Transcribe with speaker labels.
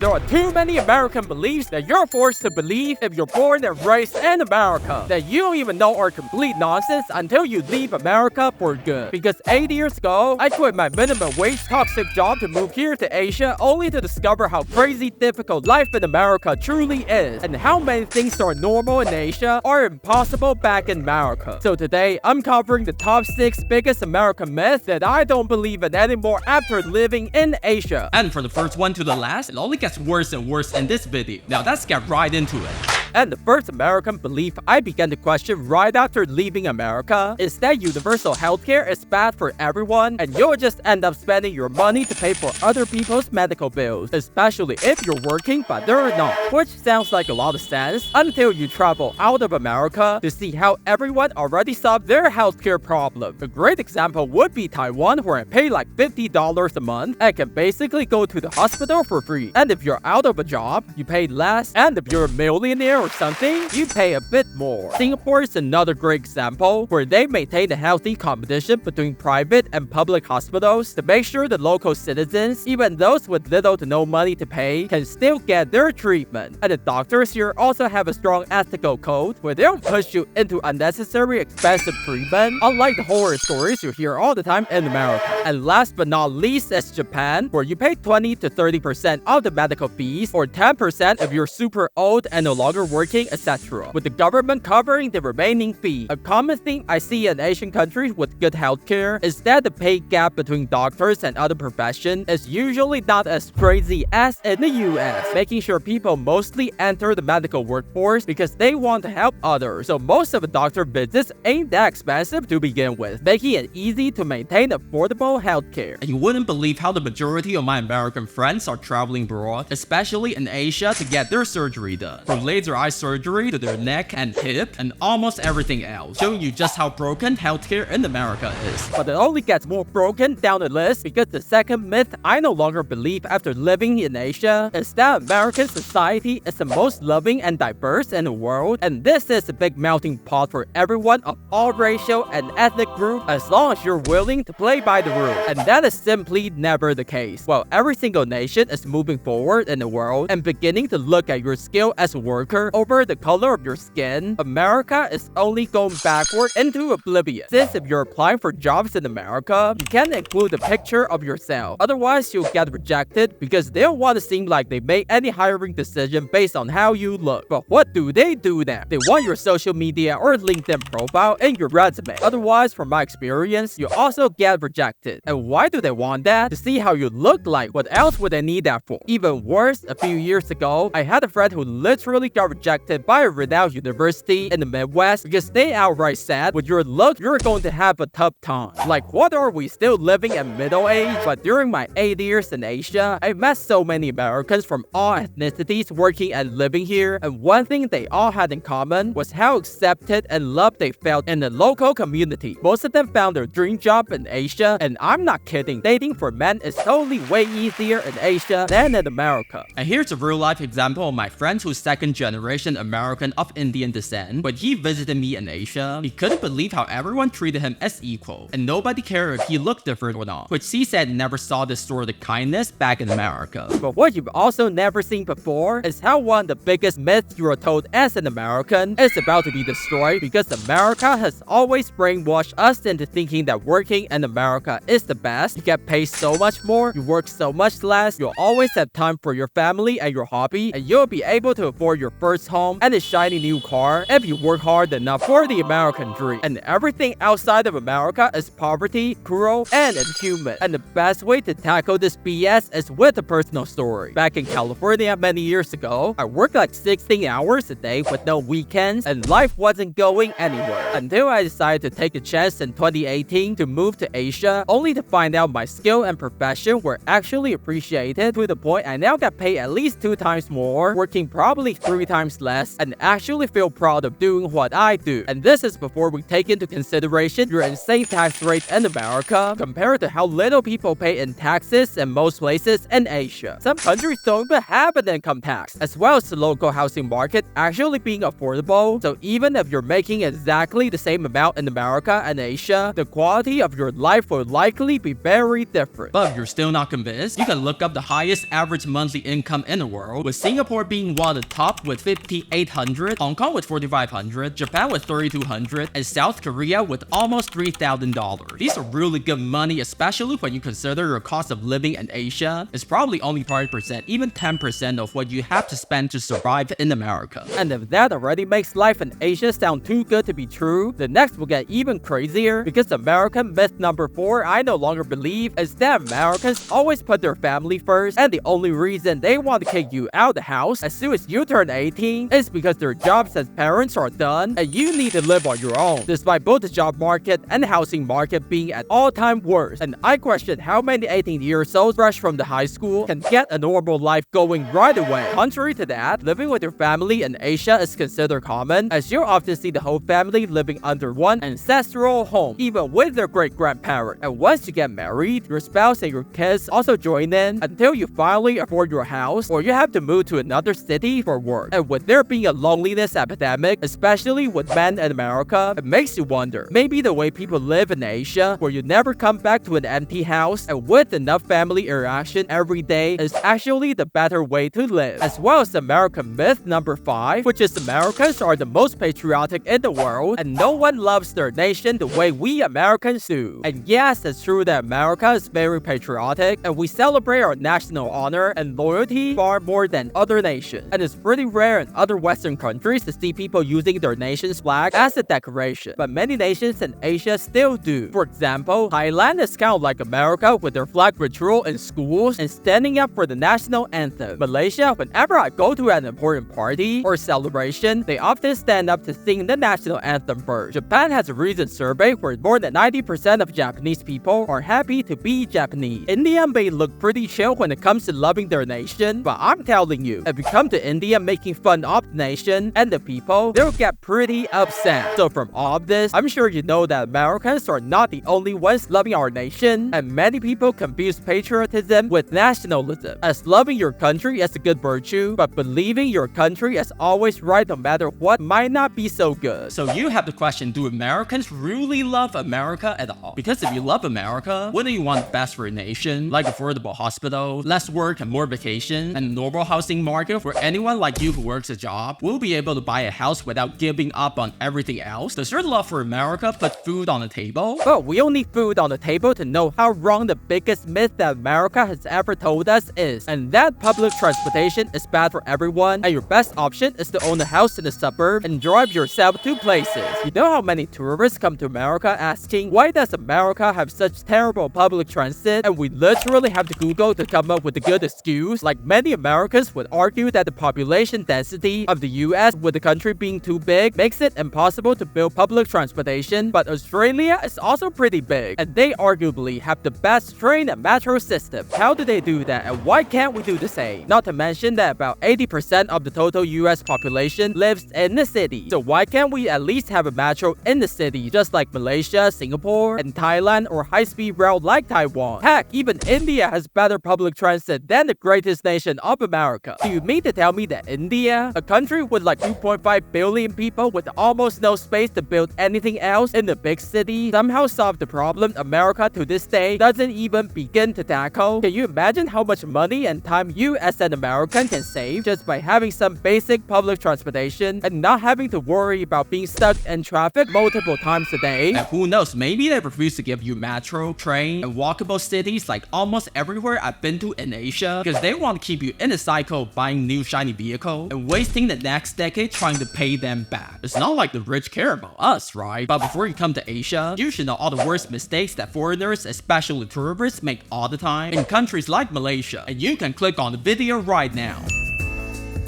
Speaker 1: There are too many American beliefs that you're forced to believe if you're born and raised in America that you don't even know are complete nonsense until you leave America for good. Because 8 years ago, I quit my minimum wage toxic job to move here to Asia only to discover how crazy difficult life in America truly is and how many things that are normal in Asia are impossible back in America. So today, I'm covering the top 6 biggest American myths that I don't believe in anymore after living in Asia.
Speaker 2: And from the first one to the last, it only gets worse and worse in this video. Now let's get right into it.
Speaker 1: And the first American belief I began to question right after leaving America is that universal healthcare is bad for everyone and you'll just end up spending your money to pay for other people's medical bills, especially if you're working but they're not. Which sounds like a lot of sense until you travel out of America to see how everyone already solved their healthcare problem. A great example would be Taiwan, where I pay like $50 a month and can basically go to the hospital for free. And if you're out of a job, you pay less, and if you're a millionaire or something, you pay a bit more. Singapore is another great example where they maintain a healthy competition between private and public hospitals to make sure the local citizens, even those with little to no money to pay, can still get their treatment. And the doctors here also have a strong ethical code where they don't push you into unnecessary expensive treatment, unlike the horror stories you hear all the time in America. And last but not least is Japan, where you pay 20 to 30% of the medical fees or 10% if you're super old and no longer working, etc., with the government covering the remaining fee. A common theme I see in Asian countries with good healthcare is that the pay gap between doctors and other professions is usually not as crazy as in the US, making sure people mostly enter the medical workforce because they want to help others. So most of the doctor visits ain't that expensive to begin with, making it easy to maintain affordable healthcare.
Speaker 2: And you wouldn't believe how the majority of my American friends are traveling abroad, especially in Asia, to get their surgery done. From laser eye surgery to their neck and hip and almost everything else, showing you just how broken healthcare in America is.
Speaker 1: But it only gets more broken down the list because the second myth I no longer believe after living in Asia is that American society is the most loving and diverse in the world, and this is a big melting pot for everyone of all racial and ethnic groups as long as you're willing to play by the rules. And that is simply never the case. While every single nation is moving forward in the world and beginning to look at your skill as a worker over the color of your skin, America is only going backward into oblivion. Since if you're applying for jobs in America, you can't include a picture of yourself. Otherwise, you'll get rejected because they don't want to seem like they made any hiring decision based on how you look. But what do then? They want your social media or LinkedIn profile in your resume. Otherwise, from my experience, you also get rejected. And why do they want that? To see how you look like. What else would they need that for? Even worse, a few years ago, I had a friend who literally got rejected by a renowned university in the Midwest because they outright said, with your look, you're going to have a tough time. Like, what are we still living in middle age? But during my 8 years in Asia, I met so many Americans from all ethnicities working and living here, and one thing they all had in common was how accepted and loved they felt in the local community. Most of them found their dream job in Asia, and I'm not kidding, dating for men is totally way easier in Asia than in America.
Speaker 2: And here's a real-life example of my friend who's second-generation American of Indian descent. When he visited me in Asia, he couldn't believe how everyone treated him as equal, and nobody cared if he looked different or not, which he said never saw this sort of kindness back in America.
Speaker 1: But what you've also never seen before is how one of the biggest myths you are told as an American is about to be destroyed because America has always brainwashed us into thinking that working in America is the best. You get paid so much more, you work so much less, you'll always have time for your family and your hobby, and you'll be able to afford your first home and a shiny new car if you work hard enough for the American dream. And everything outside of America is poverty, cruel, and inhuman. And the best way to tackle this BS is with a personal story. Back in California many years ago, I worked like 16 hours a day with no weekends, and life wasn't going anywhere until I decided to take a chance in 2018 to move to Asia, only to find out my skill and profession were actually appreciated to the point I now get paid at least 2 times more, working probably 3 times times less and actually feel proud of doing what I do. And this is before we take into consideration your insane tax rate in America compared to how little people pay in taxes in most places in Asia. Some countries don't even have an income tax, as well as the local housing market actually being affordable. So even if you're making exactly the same amount in America and Asia, the quality of your life will likely be very different.
Speaker 2: But if you're still not convinced, you can look up the highest average monthly income in the world, with Singapore being one of the top with $5,800, Hong Kong with $4,500, Japan with $3,200, and South Korea with almost $3,000. These are really good money, especially when you consider your cost of living in Asia is probably only 5%, even 10% of what you have to spend to survive in America.
Speaker 1: And if that already makes life in Asia sound too good to be true, the next will get even crazier, because American myth number 4 I no longer believe is that Americans always put their family first, and the only reason they want to kick you out of the house as soon as you turn 18 is because their jobs as parents are done and you need to live on your own, despite both the job market and housing market being at all-time worst. And I question how many 18-year-olds fresh from the high school can get a normal life going right away. Contrary to that, living with your family in Asia is considered common, as you'll often see the whole family living under one ancestral home, even with their great-grandparent. And once you get married, your spouse and your kids also join in until you finally afford your house or you have to move to another city for work. And with there being a loneliness epidemic, especially with men in America, it makes you wonder, maybe the way people live in Asia, where you never come back to an empty house and with enough family interaction every day, is actually the better way to live. As well as American myth number 5, which is Americans are the most patriotic in the world and no one loves their nation the way we Americans do. And yes, it's true that America is very patriotic and we celebrate our national honor and loyalty far more than other nations. And it's pretty rare in other Western countries to see people using their nation's flag as a decoration, but many nations in Asia still do. For example, Thailand is kind of like America with their flag ritual in schools and standing up for the national anthem. Malaysia, whenever I go to an important party or celebration, they often stand up to sing the national anthem first. Japan has a recent survey where more than 90% of Japanese people are happy to be Japanese. India may look pretty chill when it comes to loving their nation, but I'm telling you, if you come to India making fun of the nation and the people, they'll get pretty upset. So from all of this, I'm sure you know that Americans are not the only ones loving our nation, and many people confuse patriotism with nationalism, as loving your country is a good virtue, but believing your country is always right no matter what might not be so good.
Speaker 2: So you have the question, do Americans really love America at all? Because if you love America, wouldn't you want the best for your nation? Like affordable hospital, less work and more vacation, and a normal housing market where anyone like you who works a job will be able to buy a house without giving up on everything else? Does your love for America put food on the table?
Speaker 1: But we don't need food on the table to know how wrong the biggest myth that America has ever told us is, and that public transportation is bad for everyone, and your best option is to own a house in the suburb and drive yourself to places. You know how many tourists come to America asking, why does America have such terrible public transit? And we literally have to Google to come up with a good excuse. Like many Americans would argue that the population density of the US, with the country being too big, makes it impossible to build public transportation, but Australia is also pretty big, and they arguably have the best train and metro system. How do they do that, and why can't we do the same? Not to mention that about 80% of the total US population lives in the city. So why can't we at least have a metro in the city, just like Malaysia, Singapore, and Thailand, or high-speed rail like Taiwan? Heck, even India has better public transit than the greatest nation of America. Do you mean to tell me that India, a country with like 2.5 billion people with almost no space to build anything else in the big city, somehow solved the problem America to this day doesn't even begin to tackle? Can you imagine how much money and time you as an American can save just by having some basic public transportation and not having to worry about being stuck in traffic multiple times a day?
Speaker 2: And who knows, maybe they refuse to give you metro, train, and walkable cities like almost everywhere I've been to in Asia, because they want to keep you in a cycle of buying new shiny vehicle and wasting the next decade trying to pay them back. It's not like the rich care about us, right? But before you come to Asia, you should know all the worst mistakes that foreigners, especially tourists, make all the time in countries like Malaysia. And you can click on the video right now.